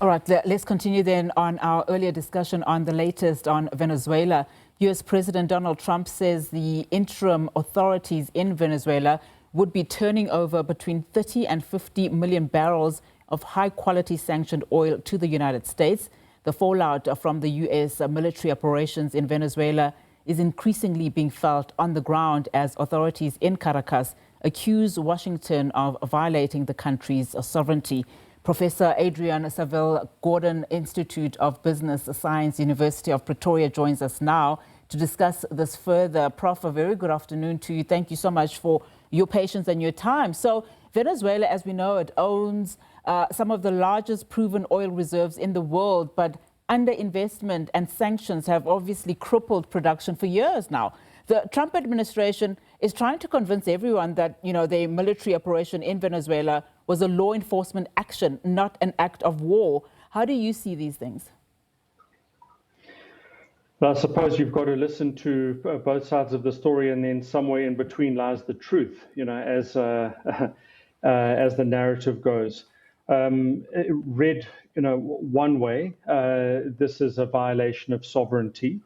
All right, let's continue then on our earlier discussion on the latest on Venezuela. US President Donald Trump says the interim authorities in Venezuela would be turning over between 30 and 50 million barrels of high-quality sanctioned oil to the United States. The fallout from the US military operations in Venezuela is increasingly being felt on the ground as authorities in Caracas accuse Washington of violating the country's sovereignty. Professor Adrian Saville, Gordon Institute of Business Science, University of Pretoria, joins us now to discuss this further. Prof, a very good afternoon to you. Thank you so much for your patience and your time. So Venezuela, as we know, it owns some of the largest proven oil reserves in the world, but underinvestment and sanctions have obviously crippled production for years now. The Trump administration is trying to convince everyone that, the military operation in Venezuela was a law enforcement action, not an act of war. How do you see these things? Well, I suppose you've got to listen to both sides of the story, and then somewhere in between lies the truth, as the narrative goes. Read, one way, this is a violation of sovereignty.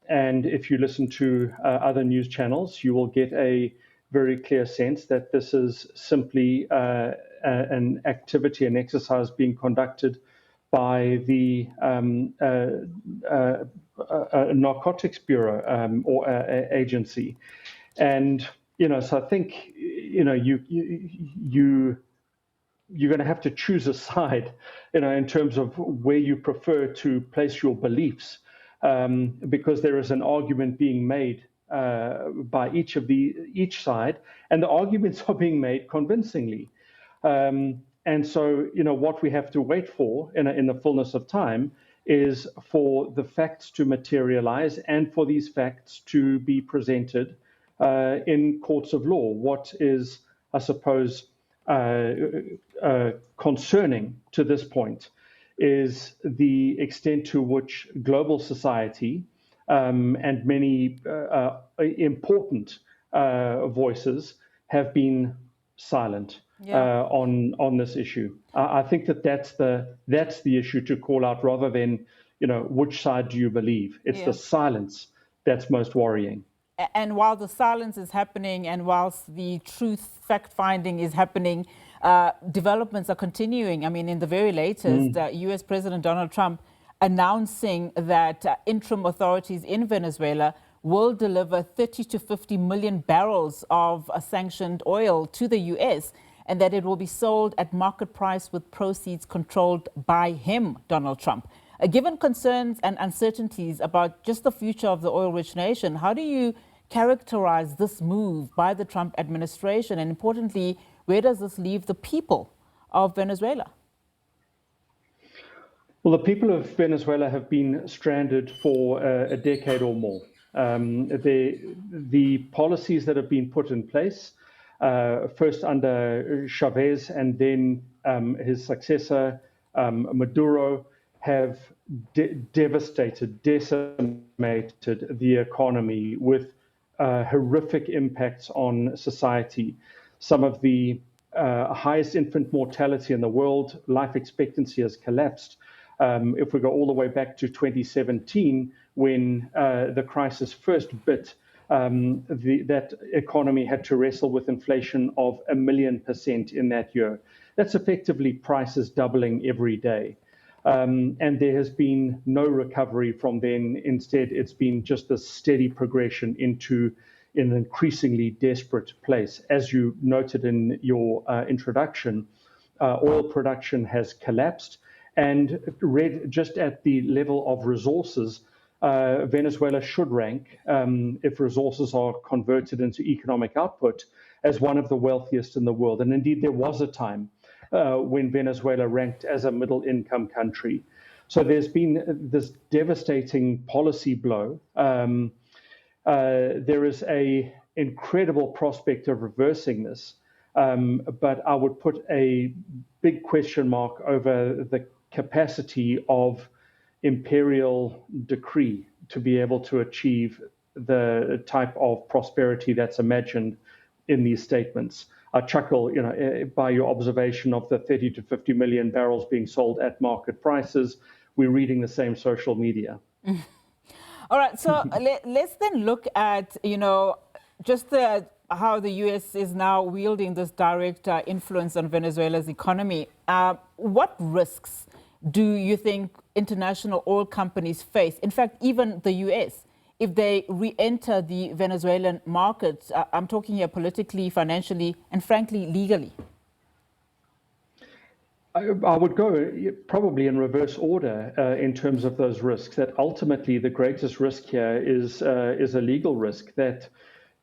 And if you listen to other news channels, you will get a very clear sense that this is simply an activity, an exercise being conducted by the Narcotics Bureau or agency. And, so I think, you're going to have to choose a side, in terms of where you prefer to place your beliefs. Because there is an argument being made by each side, and the arguments are being made convincingly. And so, what we have to wait for in the fullness of time is for the facts to materialize and for these facts to be presented in courts of law. What is, I suppose, concerning to this point is the extent to which global society and many important voices have been silent on this issue. I think that's the issue to call out, rather than which side do you believe. It's the silence that's most worrying. And while the silence is happening, and whilst the truth fact-finding is happening, developments are continuing. I mean, in the very latest, US President Donald Trump announcing that interim authorities in Venezuela will deliver 30 to 50 million barrels of sanctioned oil to the US, and that it will be sold at market price with proceeds controlled by him, Donald Trump. Given concerns and uncertainties about just the future of the oil-rich nation, how do you characterize this move by the Trump administration? And importantly, where does this leave the people of Venezuela? Well, the people of Venezuela have been stranded for a decade or more. The policies that have been put in place, first under Chavez and then his successor, Maduro, have decimated the economy with horrific impacts on society. Some of the highest infant mortality in the world, life expectancy has collapsed. If we go all the way back to 2017, when the crisis first bit, that economy had to wrestle with inflation of 1,000,000% in that year. That's effectively prices doubling every day. And there has been no recovery from then. Instead, it's been just a steady progression into an increasingly desperate place. As you noted in your introduction, oil production has collapsed. And just at the level of resources, Venezuela should rank, if resources are converted into economic output, as one of the wealthiest in the world. And indeed, there was a time when Venezuela ranked as a middle-income country. So there's been this devastating policy blow. There is an incredible prospect of reversing this, but I would put a big question mark over the capacity of imperial decree to be able to achieve the type of prosperity that's imagined in these statements. I chuckle, by your observation of the 30 to 50 million barrels being sold at market prices. We're reading the same social media. All right, so let's then look at, just how the U.S. is now wielding this direct influence on Venezuela's economy. What risks do you think international oil companies face, in fact, even the U.S., if they re-enter the Venezuelan market? I'm talking here politically, financially, and frankly, legally. I would go probably in reverse order in terms of those risks. That ultimately the greatest risk here is a legal risk, that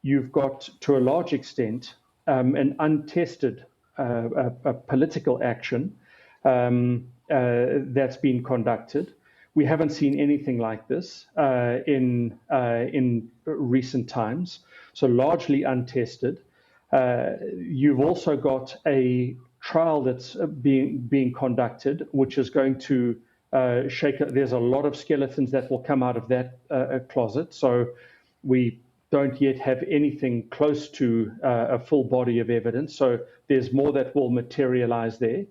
you've got, to a large extent, an untested political action that's been conducted. We haven't seen anything like this in recent times, so largely untested. You've also got a trial that's being conducted, which is going to shake. There's a lot of skeletons that will come out of that closet. So we don't yet have anything close to a full body of evidence. So there's more that will materialize there.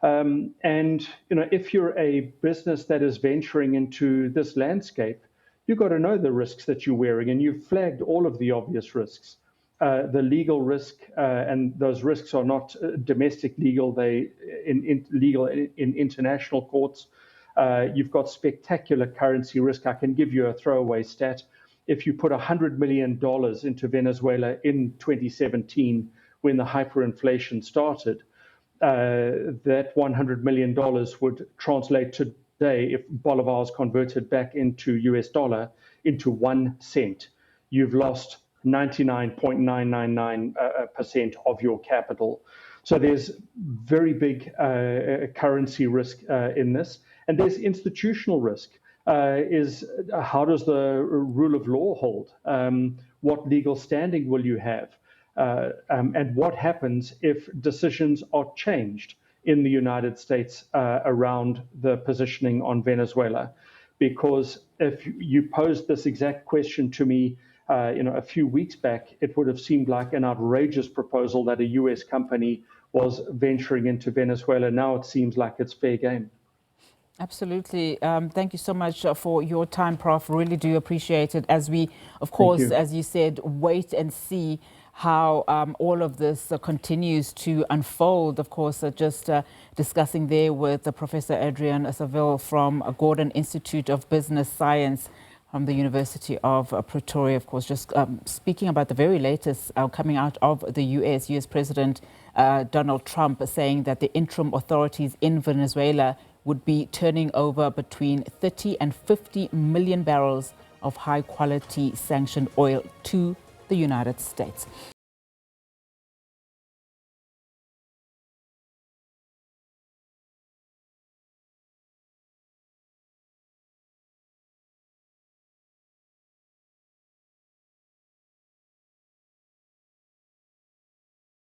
And if you're a business that is venturing into this landscape, you've got to know the risks that you're wearing, and you've flagged all of the obvious risks. The legal risk, and those risks are not domestic legal, they legal in international courts. You've got spectacular currency risk. I can give you a throwaway stat. If you put $100 million into Venezuela in 2017, when the hyperinflation started, that $100 million would translate today, if bolivars converted back into US dollar, into 1 cent. You've lost 99.999% of your capital. So there's very big currency risk in this. And there's institutional risk. How does the rule of law hold? What legal standing will you have? And what happens if decisions are changed in the United States around the positioning on Venezuela? Because if you posed this exact question to me a few weeks back, it would have seemed like an outrageous proposal that a US company was venturing into Venezuela. Now it seems like it's fair game. Absolutely. Thank you so much for your time, Prof. Really do appreciate it. As we, of course, as you said, wait and see how all of this continues to unfold. Of course, just discussing there with Professor Adrian Saville from Gordon Institute of Business Science from the University of Pretoria. Of course, just speaking about the very latest coming out of the US President Donald Trump saying that the interim authorities in Venezuela would be turning over between 30 and 50 million barrels of high quality sanctioned oil to the United States.